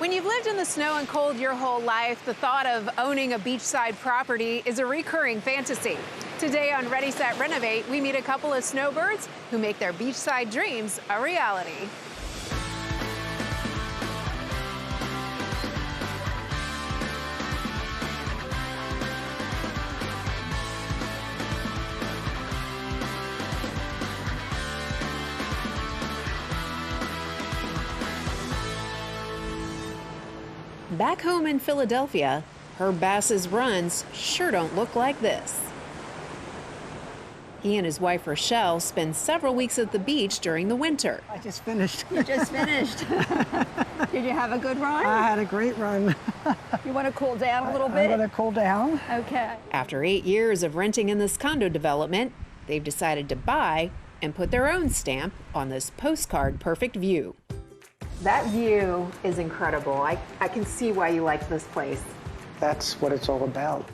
When you've lived in the snow and cold your whole life, the thought of owning a beachside property is a recurring fantasy. Today on Ready, Set, Renovate, we meet a couple of snowbirds who make their beachside dreams a reality. Back home in Philadelphia, Herb Bass's runs sure don't look like this. He and his wife Rochelle spend several weeks at the beach during the winter. I just finished. You just finished. Did you have a good run? I had a great run. You want to cool down a little bit? I'm going to cool down. Okay. After 8 years of renting in this condo development, they've decided to buy and put their own stamp on this postcard perfect view. That view is incredible. I can see why you like this place. That's what it's all about.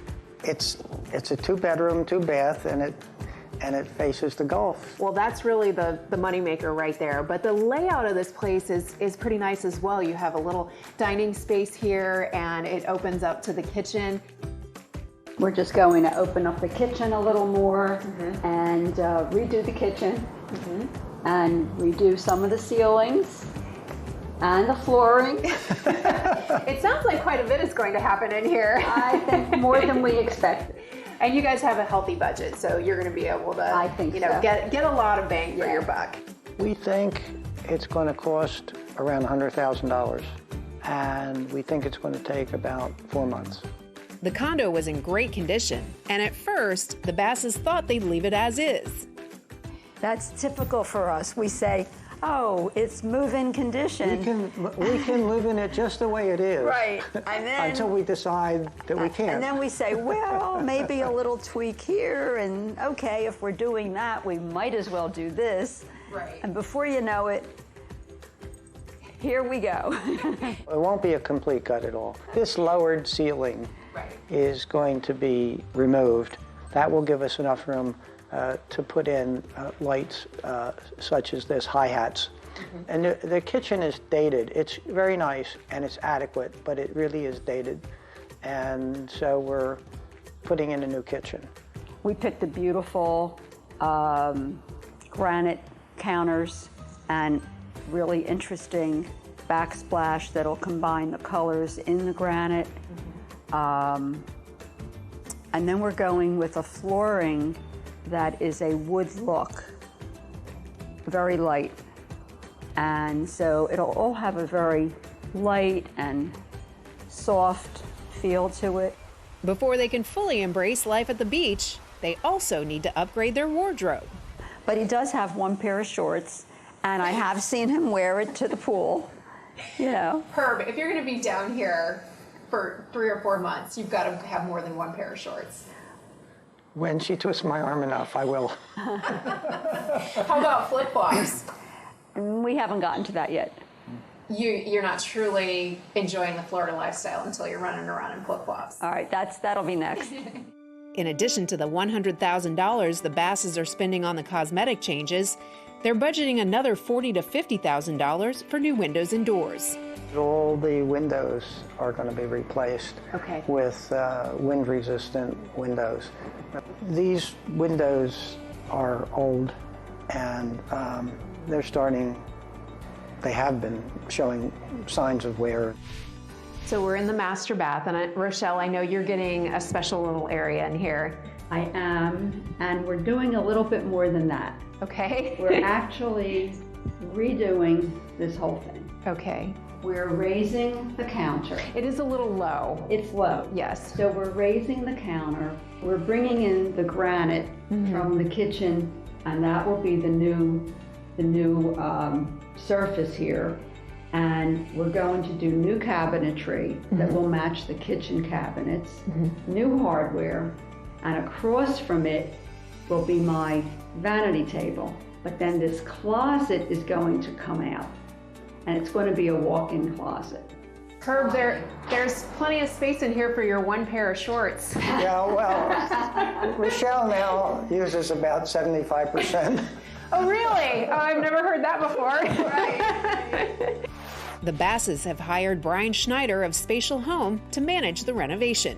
It's a 2-bedroom, 2-bath, and it faces the Gulf. Well, that's really the moneymaker right there. But the layout of this place is pretty nice as well. You have a little dining space here, and it opens up to the kitchen. We're just going to open up the kitchen a little more and redo the kitchen and redo some of the ceilings and the flooring. It sounds like quite a bit is going to happen in here. I think more than we expected. And you guys have a healthy budget, so you're going to be able to, I think so. get a lot of bang for your buck. We think it's going to cost around $100,000, and we think it's going to take about 4 months. The condo was in great condition, and at first, the Basses thought they'd leave it as is. That's typical for us. We say, oh, it's move-in condition. We can live in it just the way it is. Right. And then, until we decide that we can't. And then we say, well, maybe a little tweak here, and okay, if we're doing that, we might as well do this. Right. And before you know it, here we go. It won't be a complete gut at all. This lowered ceiling is going to be removed. That will give us enough room to put in lights such as this, hi-hats. And the kitchen is dated. It's very nice and it's adequate, but it really is dated. And so we're putting in a new kitchen. We picked the beautiful granite counters and really interesting backsplash that'll combine the colors in the granite. And then we're going with a flooring that is a wood look, very light. And so it'll all have a very light and soft feel to it. Before they can fully embrace life at the beach, they also need to upgrade their wardrobe. But he does have one pair of shorts, and I have seen him wear it to the pool, you know. Herb, if you're going to be down here for 3 or 4 months, you've got to have more than one pair of shorts. When she twists my arm enough, I will. How about flip-flops? We haven't gotten to that yet. You're not truly enjoying the Florida lifestyle until you're running around in flip-flops. All right, that'll be next. In addition to the $100,000 the Basses are spending on the cosmetic changes, they're budgeting another $40,000 to $50,000 for new windows and doors. All the windows are going to be replaced with wind-resistant windows. These windows are old, and they have been showing signs of wear. So we're in the master bath, and Rochelle, I know you're getting a special little area in here. I am, and we're doing a little bit more than that. Okay. We're actually redoing this whole thing. Okay. We're raising the counter. It is a little low. It's low. Yes. So we're raising the counter. We're bringing in the granite from the kitchen, and that will be the new surface here. And we're going to do new cabinetry that will match the kitchen cabinets, new hardware, and across from it will be my vanity table. But then this closet is going to come out, and it's going to be a walk-in closet. Herb, there's plenty of space in here for your one pair of shorts. Yeah, well, Rochelle now uses about 75%. Oh, really? Oh, I've never heard that before. Right. The Basses have hired Brian Schneider of Spatial Home to manage the renovation.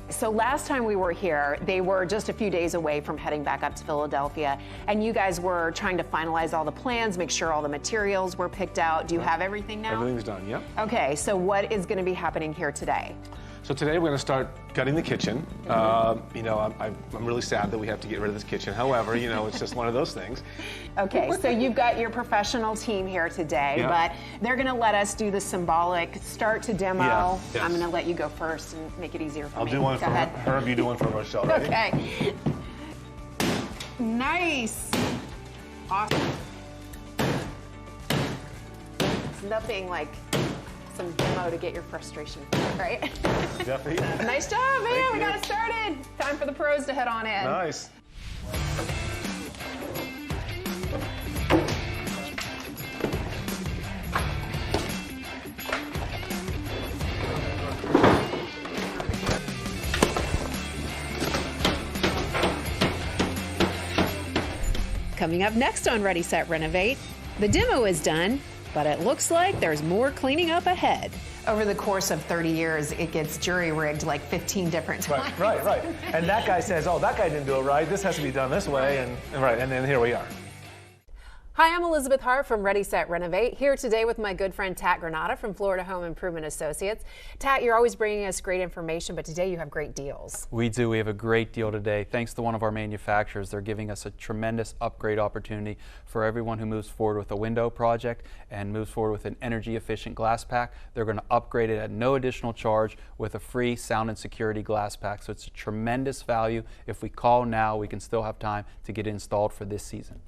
So last time we were here, they were just a few days away from heading back up to Philadelphia, and you guys were trying to finalize all the plans, make sure all the materials were picked out. Do you have everything now? Everything's done, yep. Okay, so what is going to be happening here today? So today we're going to start gutting the kitchen. You know, I'm really sad that we have to get rid of this kitchen. However, you know, it's just one of those things. Okay, so you've got your professional team here today, but they're going to let us do the symbolic start to demo. Yeah, yes. I'm going to let you go first and make it easier for me. I'll do one for Herb, you do one for Rochelle, ready? Okay. Nice. Awesome. It's nothing like some demo to get your frustration, right? Definitely. Nice job, man. We got it started. Time for the pros to head on in. Nice. Coming up next on Ready, Set, Renovate, the demo is done, but it looks like there's more cleaning up ahead. Over the course of 30 years, it gets jury-rigged like 15 different times. Right. And that guy says, oh, that guy didn't do it right. This has to be done this way. And then here we are. Hi, I'm Elizabeth Hart from Ready, Set, Renovate, here today with my good friend Tat Granata from Florida Home Improvement Associates. Tat, you're always bringing us great information, but today you have great deals. We do. We have a great deal today. Thanks to one of our manufacturers, they're giving us a tremendous upgrade opportunity for everyone who moves forward with a window project and moves forward with an energy efficient glass pack. They're going to upgrade it at no additional charge with a free sound and security glass pack. So it's a tremendous value. If we call now, we can still have time to get it installed for this season.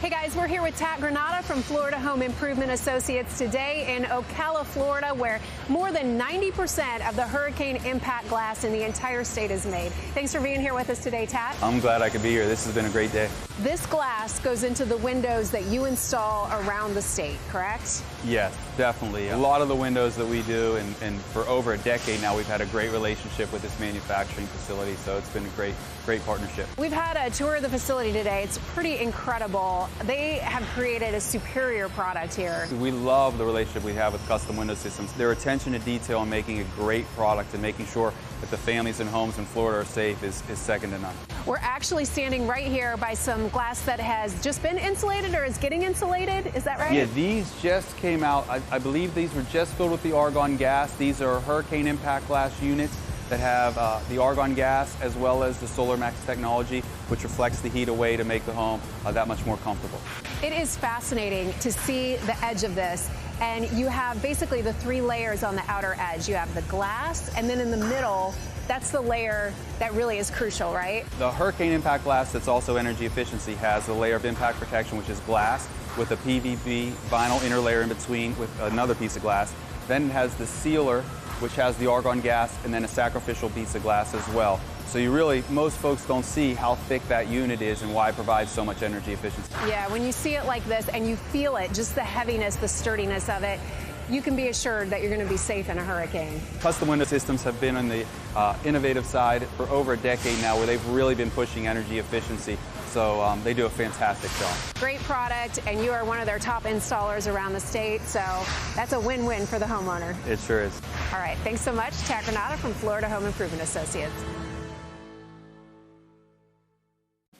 Hey guys, we're here with Tat Granata from Florida Home Improvement Associates today in Ocala, Florida, where more than 90% of the hurricane impact glass in the entire state is made. Thanks for being here with us today, Tat. I'm glad I could be here. This has been a great day. This glass goes into the windows that you install around the state, correct? Yes, definitely. A lot of the windows that we do, and for over a decade now, we've had a great relationship with this manufacturing facility, so it's been a great partnership. We've had a tour of the facility today. It's pretty incredible. They have created a superior product here. We love the relationship we have with Custom Window Systems. Their attention to detail and making a great product and making sure that the families and homes in Florida are safe is second to none. We're actually standing right here by some glass that has just been insulated or is getting insulated. Is that right? Yeah, these just came out. I believe these were just filled with the argon gas. These are hurricane impact glass units that have the argon gas as well as the Solar Max technology, which reflects the heat away to make the home that much more comfortable. It is fascinating to see the edge of this, and you have basically the 3 layers on the outer edge. You have the glass, and then in the middle, that's the layer that really is crucial, right? The hurricane impact glass that's also energy efficiency has a layer of impact protection, which is glass with a PVB vinyl inner layer in between with another piece of glass. Then it has the sealer, which has the argon gas, and then a sacrificial piece of glass as well. So most folks don't see how thick that unit is and why it provides so much energy efficiency. Yeah, when you see it like this and you feel it, just the heaviness, the sturdiness of it, you can be assured that you're going to be safe in a hurricane. Custom Window Systems have been on the innovative side for over a decade now, where they've really been pushing energy efficiency. So they do a fantastic job. Great product, and you are one of their top installers around the state, so that's a win-win for the homeowner. It sure is. All right, thanks so much, Tat Granata from Florida Home Improvement Associates.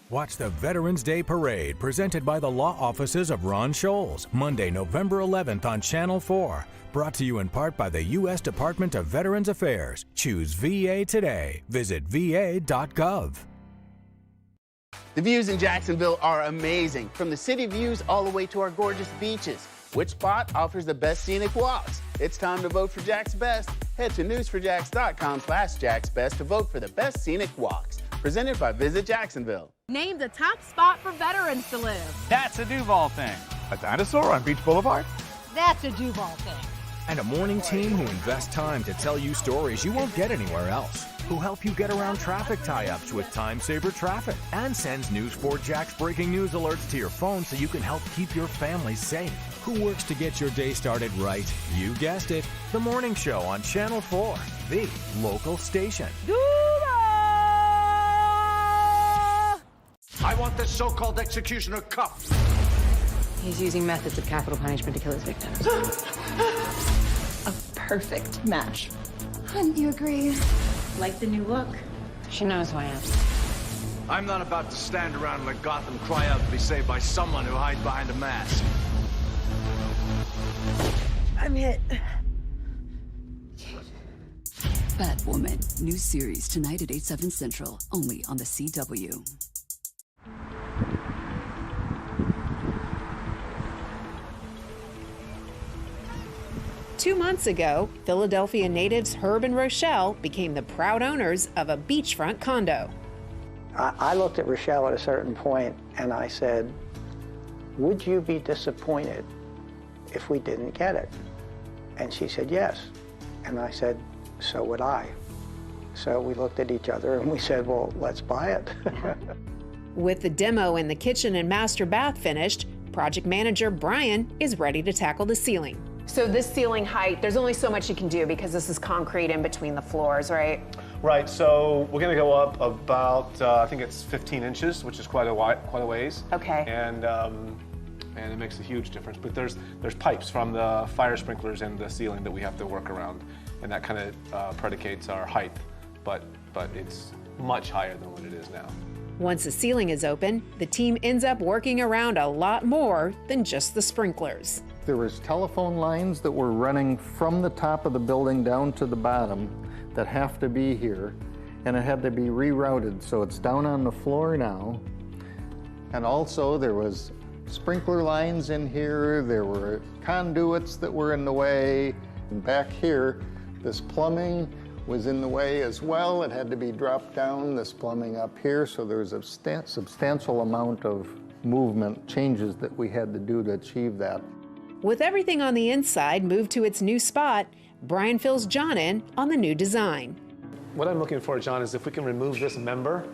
Watch the Veterans Day Parade presented by the law offices of Ron Scholes, Monday, November 11th on Channel 4. Brought to you in part by the U.S. Department of Veterans Affairs. Choose VA today. Visit va.gov. The views in Jacksonville are amazing, from the city views all the way to our gorgeous beaches. Which spot offers the best scenic walks? It's time to vote for Jack's Best. Head to newsforjacks.com/JacksBest to vote for the best scenic walks. Presented by Visit Jacksonville. Name the top spot for veterans to live. That's a Duval thing. A dinosaur on Beach Boulevard? That's a Duval thing. And a morning team who invest time to tell you stories you won't get anywhere else. Who help you get around traffic tie-ups with Time Saver Traffic. And sends News 4 Jack's breaking news alerts to your phone so you can help keep your family safe. Who works to get your day started right? You guessed it. The Morning Show on Channel 4, the local station. I want this so-called executioner cuffed. He's using methods of capital punishment to kill his victims. A perfect match. Wouldn't you agree? Like the new look? She knows who I am. I'm not about to stand around and let Gotham cry out to be saved by someone who hides behind a mask. I'm hit. Batwoman, new series tonight at 8/7 Central, only on the CW. Two months ago, Philadelphia natives Herb and Rochelle became the proud owners of a beachfront condo. I looked at Rochelle at a certain point and I said, would you be disappointed if we didn't get it? And she said, yes. And I said, so would I. So we looked at each other and we said, well, let's buy it. With the demo and the kitchen and master bath finished, project manager Brian is ready to tackle the ceiling. So this ceiling height, there's only so much you can do because this is concrete in between the floors, right? Right, so we're gonna go up about, I think it's 15 inches, which is quite a ways. Okay. And it makes a huge difference. But there's pipes from the fire sprinklers in the ceiling that we have to work around, and that kind of predicates our height, but it's much higher than what it is now. Once the ceiling is open, the team ends up working around a lot more than just the sprinklers. There was telephone lines that were running from the top of the building down to the bottom that have to be here, and it had to be rerouted, so it's down on the floor now. And also there was sprinkler lines in here, there were conduits that were in the way, and back here, this plumbing was in the way as well. It had to be dropped down, this plumbing up here, so there was a substantial amount of movement changes that we had to do to achieve that. With everything on the inside moved to its new spot, Brian fills John in on the new design. What I'm looking for, John, is if we can remove this member,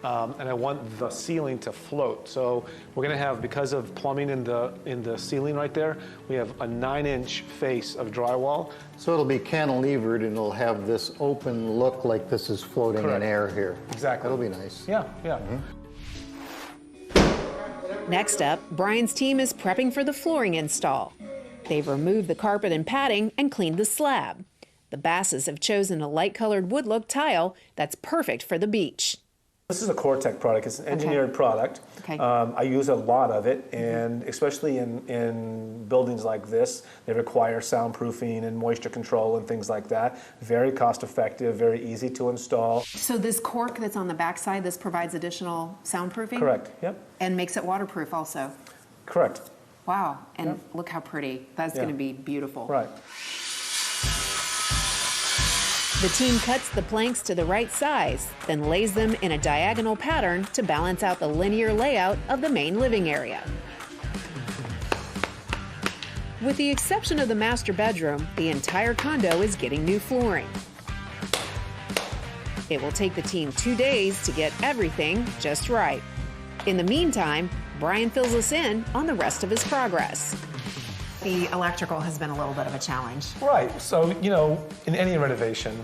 and I want the ceiling to float. So we're gonna have, because of plumbing in the ceiling right there, we have a 9-inch face of drywall. So it'll be cantilevered and it'll have this open look like this is floating Correct. in air here. Exactly. That'll be nice. Yeah. Next up, Brian's team is prepping for the flooring install. They've removed the carpet and padding and cleaned the slab. The Basses have chosen a light-colored wood look tile that's perfect for the beach. This is a Cortec product. It's an engineered product. Okay. I use a lot of it, and especially in buildings like this, they require soundproofing and moisture control and things like that. Very cost effective, very easy to install. So this cork that's on the backside, this provides additional soundproofing? Correct, yep. And makes it waterproof also? Correct. Wow, and look how pretty. That's going to be beautiful. Right. The team cuts the planks to the right size, then lays them in a diagonal pattern to balance out the linear layout of the main living area. With the exception of the master bedroom, the entire condo is getting new flooring. It will take the team 2 days to get everything just right. In the meantime, Brian fills us in on the rest of his progress. The electrical has been a little bit of a challenge. Right, so, you know, in any renovation,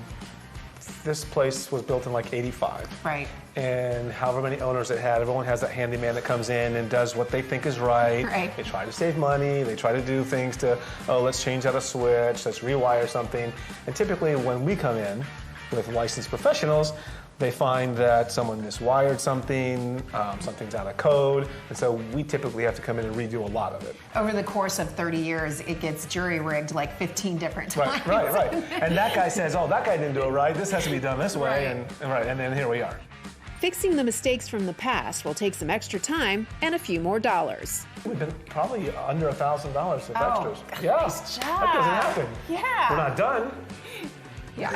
this place was built in like '85. Right. And however many owners it had, everyone has that handyman that comes in and does what they think is right. Right. They try to save money, they try to do things to, oh, let's change out a switch, let's rewire something. And typically when we come in with licensed professionals, they find that someone miswired something, something's out of code, and so we typically have to come in and redo a lot of it. Over the course of 30 years, it gets jury-rigged like 15 different times. Right. And that guy says, oh, that guy didn't do it right, this has to be done this way, and then here we are. Fixing the mistakes from the past will take some extra time and a few more dollars. We've been probably under $1,000 of extras. Nice Yeah, job. that doesn't happen. Yeah. We're not done. Yeah.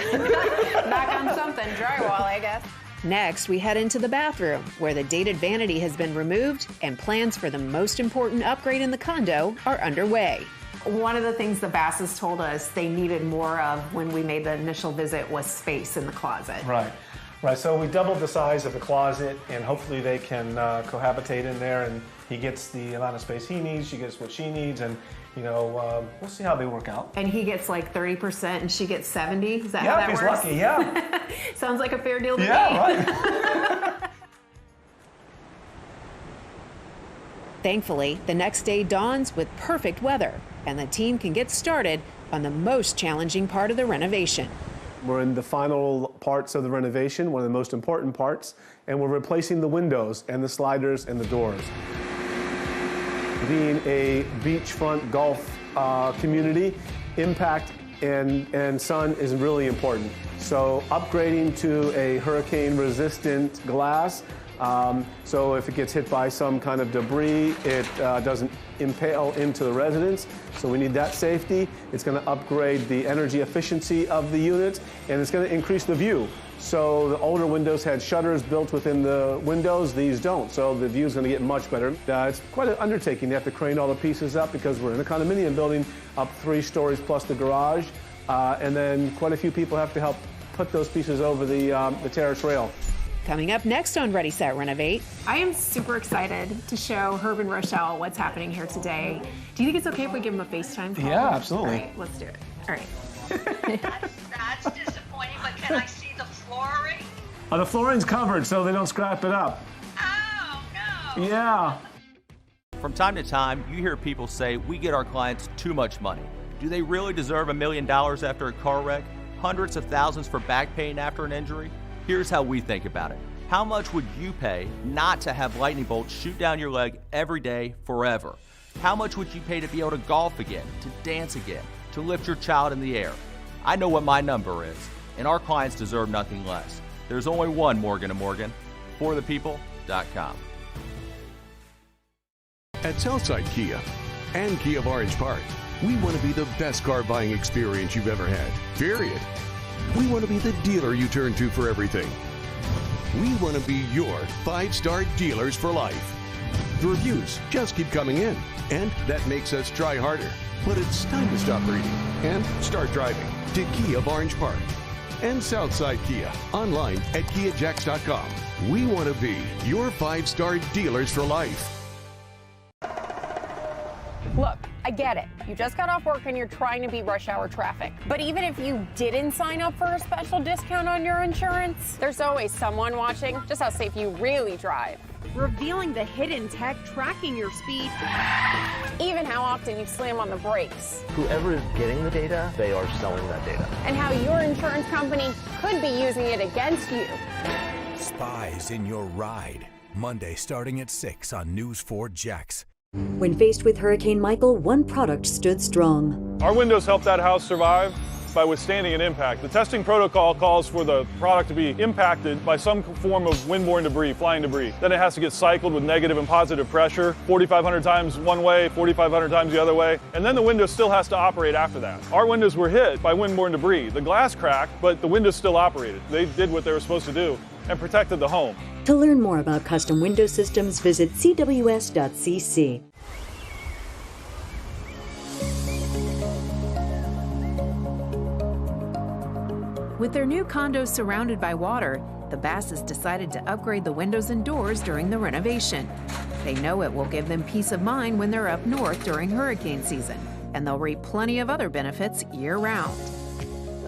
Knock on something, drywall, I guess. Next, we head into the bathroom, where the dated vanity has been removed and plans for the most important upgrade in the condo are underway. One of the things the Basses told us they needed more of when we made the initial visit was space in the closet. Right, so we doubled the size of the closet, and hopefully they can cohabitate in there, and he gets the amount of space he needs, she gets what she needs, and you know, we'll see how they work out. And he gets like 30% and she gets 70? Is that how that works? Yeah, if he's lucky, yeah. Sounds like a fair deal to me. Yeah, right. Thankfully, the next day dawns with perfect weather, and the team can get started on the most challenging part of the renovation. We're in the final parts of the renovation, one of the most important parts, and we're replacing the windows and the sliders and the doors. Being a beachfront golf community, impact and sun is really important. So upgrading to a hurricane-resistant glass, so if it gets hit by some kind of debris, it doesn't impale into the residence. So we need that safety. It's going to upgrade the energy efficiency of the unit, and it's going to increase the view. So the older windows had shutters built within the windows. These don't. So the view is going to get much better. It's quite an undertaking. You have to crane all the pieces up because we're in a condominium building up 3 stories plus the garage. And then quite a few people have to help put those pieces over the terrace rail. Coming up next on Ready, Set, Renovate. I am super excited to show Herb and Rochelle what's happening here today. Do you think it's okay if we give them a FaceTime call? Yeah, absolutely. All right, let's do it. All right. That's disappointing, but can I see the flooring? The flooring's covered so they don't scrap it up. Oh, no. Yeah. From time to time, you hear people say, we get our clients too much money. Do they really deserve $1 million after a car wreck? Hundreds of thousands for back pain after an injury? Here's how we think about it. How much would you pay not to have lightning bolts shoot down your leg every day forever? How much would you pay to be able to golf again, to dance again, to lift your child in the air? I know what my number is, and our clients deserve nothing less. There's only one Morgan & Morgan, forthepeople.com. At Southside Kia and Kia of Orange Park, we want to be the best car buying experience you've ever had, period. We want to be the dealer you turn to for everything. We want to be your 5-star dealers for life. The reviews just keep coming in, and that makes us try harder. But it's time to stop reading and start driving to Kia of Orange Park and Southside Kia online at KiaJax.com. We want to be your 5-star dealers for life. Look, I get it. You just got off work and you're trying to beat rush hour traffic. But even if you didn't sign up for a special discount on your insurance, there's always someone watching just how safe you really drive. Revealing the hidden tech tracking your speed, even how often you slam on the brakes. Whoever is getting the data, they are selling that data. And how your insurance company could be using it against you. Spies in your ride. Monday starting at 6 on News 4 Jax. When faced with Hurricane Michael, one product stood strong. Our windows helped that house survive by withstanding an impact. The testing protocol calls for the product to be impacted by some form of windborne debris, flying debris. Then it has to get cycled with negative and positive pressure, 4,500 times one way, 4,500 times the other way, and then the window still has to operate after that. Our windows were hit by windborne debris. The glass cracked, but the windows still operated. They did what they were supposed to do and protected the home. To learn more about custom window systems, visit cws.cc. With their new condos surrounded by water, the Basses decided to upgrade the windows and doors during the renovation. They know it will give them peace of mind when they're up north during hurricane season, and they'll reap plenty of other benefits year-round.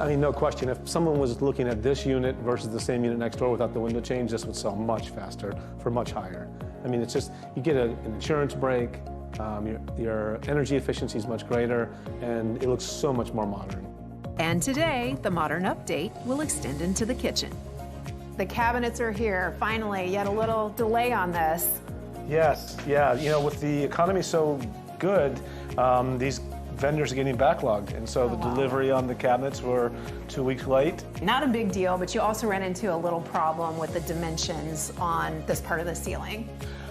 I mean, no question, if someone was looking at this unit versus the same unit next door without the window change, this would sell much faster for much higher. I mean, it's just, you get an insurance break, your energy efficiency is much greater, and it looks so much more modern. And today, the modern update will extend into the kitchen. The cabinets are here, finally, yet a little delay on this. Yes, yeah, you know, with the economy so good, these vendors are getting backlogged, and so the delivery on the cabinets were 2 weeks late. Not a big deal, but you also ran into a little problem with the dimensions on this part of the ceiling.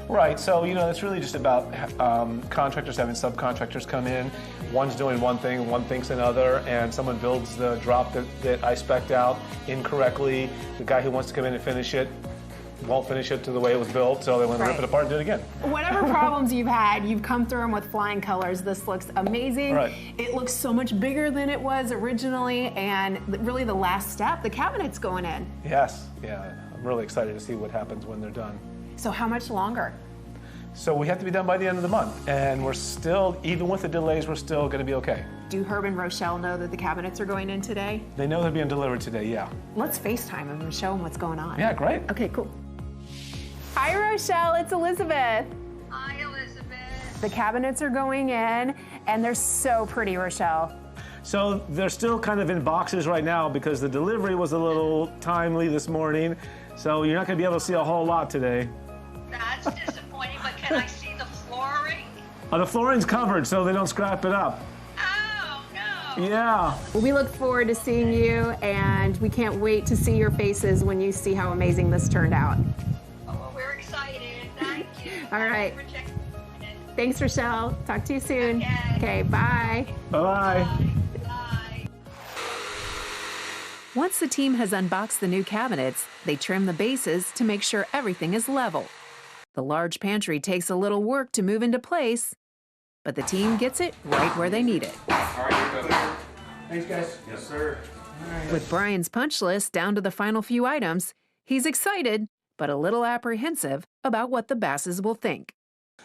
Right, so you know, it's really just about contractors having subcontractors come in. One's doing one thing, one thinks another, and someone builds the drop that I spec'd out incorrectly. The guy who wants to come in and finish it won't finish it to the way it was built, so they want to rip it apart and do it again. Whatever problems you've had, you've come through them with flying colors. This looks amazing. Right. It looks so much bigger than it was originally, and really the last step, the cabinet's going in. Yes, yeah, I'm really excited to see what happens when they're done. So how much longer? So we have to be done by the end of the month, and we're still, even with the delays, we're still going to be okay. Do Herb and Rochelle know that the cabinets are going in today? They know they're being delivered today, yeah. Let's FaceTime them and show them what's going on. Yeah, great. Okay, cool. Hi, Rochelle, it's Elizabeth. Hi, Elizabeth. The cabinets are going in, and they're so pretty, Rochelle. So they're still kind of in boxes right now because the delivery was a little timely this morning. So you're not going to be able to see a whole lot today. That's disappointing, but can I see the flooring? The flooring's covered so they don't scrap it up. Oh, no. Yeah. We look forward to seeing you, and we can't wait to see your faces when you see how amazing this turned out. Oh, well, we're excited. Thank you. All right. Thanks, Rochelle. Talk to you soon. Okay, bye. Bye-bye. Once the team has unboxed the new cabinets, they trim the bases to make sure everything is level. The large pantry takes a little work to move into place, but the team gets it right where they need it. All right, you're good. Thanks, guys. Yes, sir. With Brian's punch list down to the final few items, he's excited, but a little apprehensive about what the Basses will think.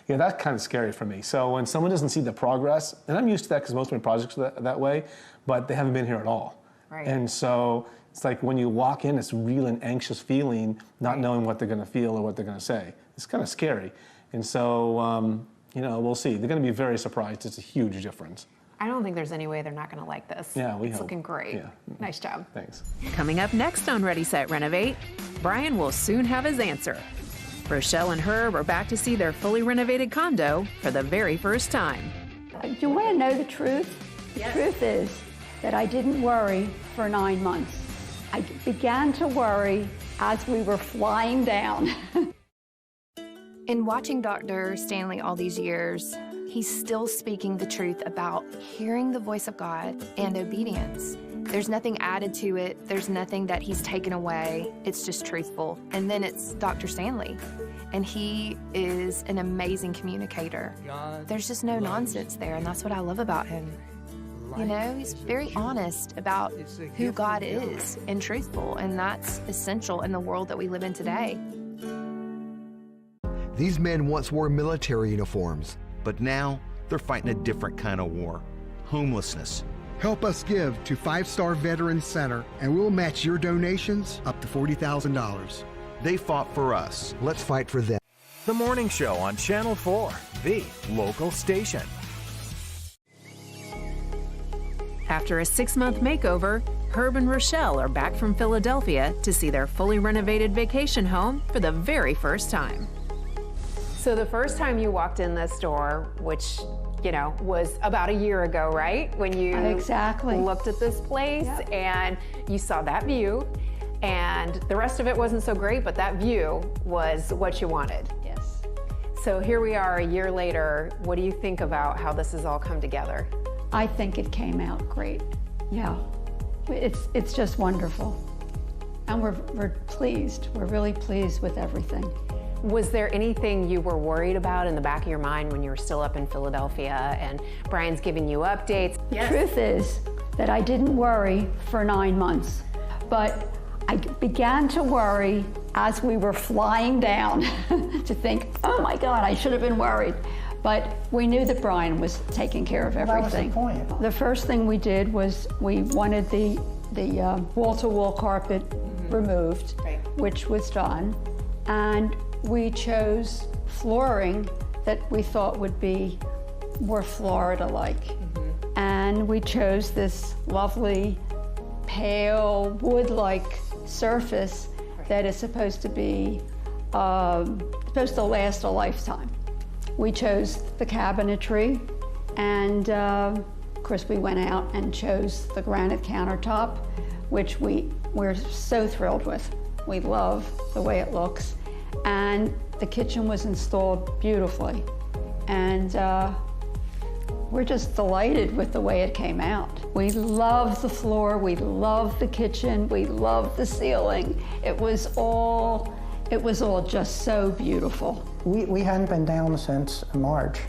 Yeah, that's kind of scary for me. So when someone doesn't see the progress, and I'm used to that because most of my projects are that way, but they haven't been here at all. Right. And so it's like when you walk in, it's really an anxious feeling, not knowing what they're going to feel or what they're going to say. It's kind of scary. And so, you know, we'll see. They're going to be very surprised. It's a huge difference. I don't think there's any way they're not going to like this. Yeah, It's looking great. Yeah. Nice job. Thanks. Coming up next on Ready, Set, Renovate, Brian will soon have his answer. Rochelle and Herb are back to see their fully renovated condo for the very first time. Do you want to know the truth? The truth is that I didn't worry for 9 months. I began to worry as we were flying down. In watching Dr. Stanley all these years, he's still speaking the truth about hearing the voice of God and obedience. There's nothing added to it. There's nothing that he's taken away. It's just truthful. And then it's Dr. Stanley, and he is an amazing communicator. There's just no nonsense there, and that's what I love about him. You know, he's very honest about who God is and truthful, and that's essential in the world that we live in today. These men once wore military uniforms, but now they're fighting a different kind of war: homelessness. Help us give to 5 Star Veterans Center, and we'll match your donations up to $40,000. They fought for us. Let's fight for them. The Morning Show on Channel 4, the local station. After a 6-month makeover, Herb and Rochelle are back from Philadelphia to see their fully renovated vacation home for the very first time. So the first time you walked in this door, which, you know, was about a year ago, right? When you looked at this place and you saw that view, and the rest of it wasn't so great, but that view was what you wanted. Yes. So here we are a year later. What do you think about how this has all come together? I think it came out great. Yeah, it's just wonderful. And we're pleased. We're really pleased with everything. Was there anything you were worried about in the back of your mind when you were still up in Philadelphia and Brian's giving you updates? The truth is that I didn't worry for 9 months, but I began to worry as we were flying down to think, oh my God, I should have been worried. But we knew that Brian was taking care of everything. That was the point. The first thing we did was we wanted the wall-to-wall carpet removed, which was done. And we chose flooring that we thought would be more Florida-like. And we chose this lovely, pale, wood-like surface that is supposed to be, supposed to last a lifetime. We chose the cabinetry, and of course we went out and chose the granite countertop, which we're so thrilled with. We love the way it looks. And the kitchen was installed beautifully. And we're just delighted with the way it came out. We love the floor, we love the kitchen, we love the ceiling. It was all just so beautiful. We hadn't been down since March,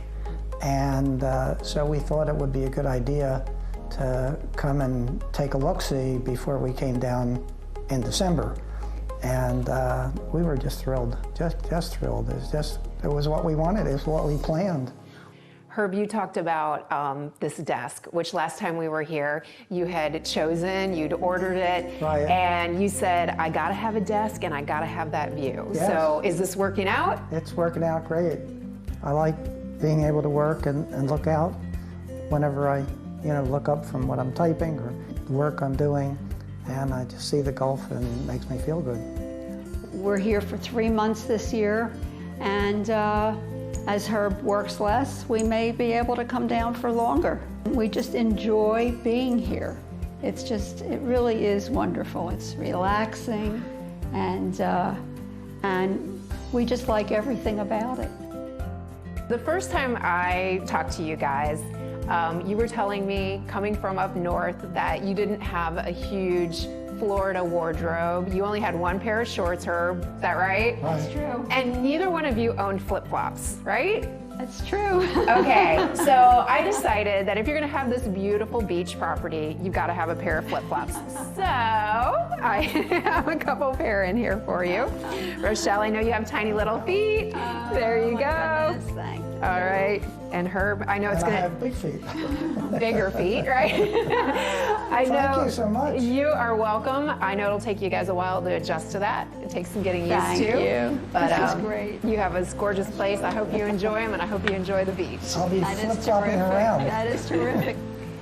and so we thought it would be a good idea to come and take a look-see before we came down in December. And we were just thrilled, just thrilled. It was what we wanted, it was what we planned. Herb, you talked about this desk, which last time we were here, you had chosen, you'd ordered it, and you said, I gotta have a desk and I gotta have that view. Yes. So is this working out? It's working out great. I like being able to work and look out whenever I, look up from what I'm typing or the work I'm doing, and I just see the Gulf and it makes me feel good. We're here for 3 months this year, and as Herb works less, we may be able to come down for longer. We just enjoy being here. It really is wonderful. It's relaxing, and we just like everything about it. The first time I talked to you guys, you were telling me, coming from up north, that you didn't have a huge Florida wardrobe. You only had one pair of shorts, Herb. Is that right? That's true. And neither one of you owned flip-flops, right? That's true. Okay, so I decided that if you're gonna have this beautiful beach property, you've gotta have a pair of flip-flops. So I have a couple pair in here for you. Rochelle, I know you have tiny little feet. There you go. Goodness, thank you. All right, and Herb, I know it's And gonna I have big feet. bigger feet, right? I know. Thank you so much. You are welcome. I know it'll take you guys a while to adjust to that. It takes some getting used Thank to. you. But This is great. You have a gorgeous place. I hope you enjoy them, and I hope you enjoy the beach. I'll be That is flip-flopping terrific. around. That is terrific.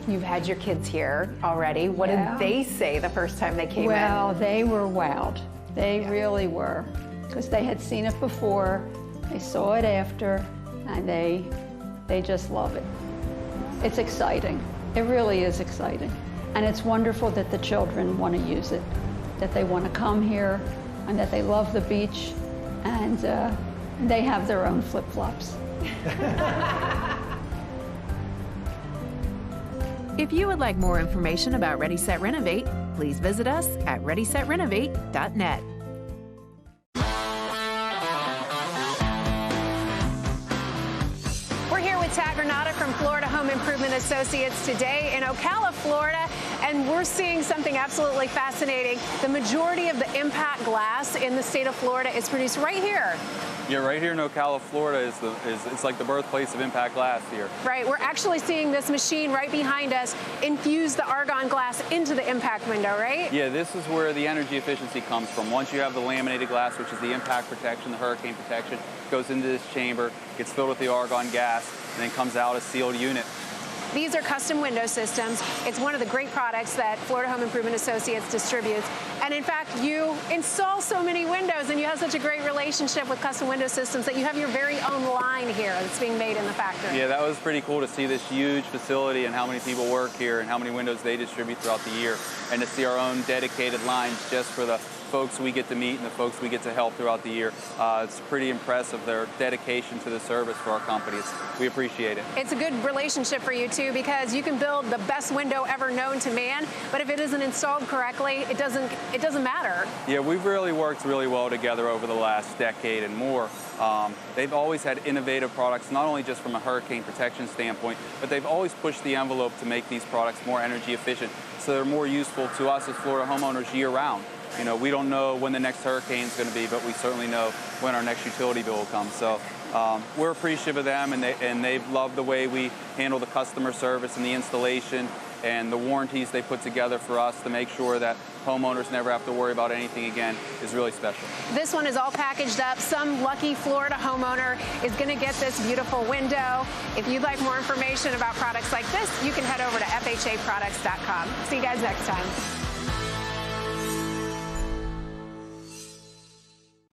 You've had your kids here already. What Yeah. did they say the first time they came Well, in? they were wowed. They really were, because they had seen it before, they saw it after, and they just love it. It's exciting. It really is exciting. And it's wonderful that the children want to use it, that they want to come here, and that they love the beach, and they have their own flip-flops. If you would like more information about Ready, Set, Renovate, please visit us at readysetrenovate.net. We're here with Tad Granata from Florida Home Improvement Associates today in Ocala, Florida, and we're seeing something absolutely fascinating. The majority of the impact glass in the state of Florida is produced right here. Yeah, right here in Ocala, Florida it's like the birthplace of impact glass here. Right, we're actually seeing this machine right behind us infuse the argon glass into the impact window, right? Yeah, this is where the energy efficiency comes from. Once you have the laminated glass, which is the impact protection, the hurricane protection, goes into this chamber, gets filled with the argon gas, and then comes out a sealed unit. These are custom window systems. It's one of the great products that Florida Home Improvement Associates distributes. And in fact, you install so many windows and you have such a great relationship with custom window systems that you have your very own line here that's being made in the factory. Yeah, that was pretty cool to see this huge facility and how many people work here and how many windows they distribute throughout the year. And to see our own dedicated lines just for the folks we get to meet and the folks we get to help throughout the year. It's pretty impressive, their dedication to the service for our company. We appreciate it. It's a good relationship for you too, because you can build the best window ever known to man, but if it isn't installed correctly, it doesn't matter. Yeah, we've really worked really well together over the last decade and more. They've always had innovative products, not only just from a hurricane protection standpoint, but they've always pushed the envelope to make these products more energy efficient, so they're more useful to us as Florida homeowners year-round. You know, we don't know when the next hurricane is going to be, but we certainly know when our next utility bill will come. So we're appreciative of them, and they've loved the way we handle the customer service and the installation and the warranties they put together for us to make sure that homeowners never have to worry about anything again is really special. This one is all packaged up. Some lucky Florida homeowner is going to get this beautiful window. If you'd like more information about products like this, you can head over to FHAproducts.com. See you guys next time.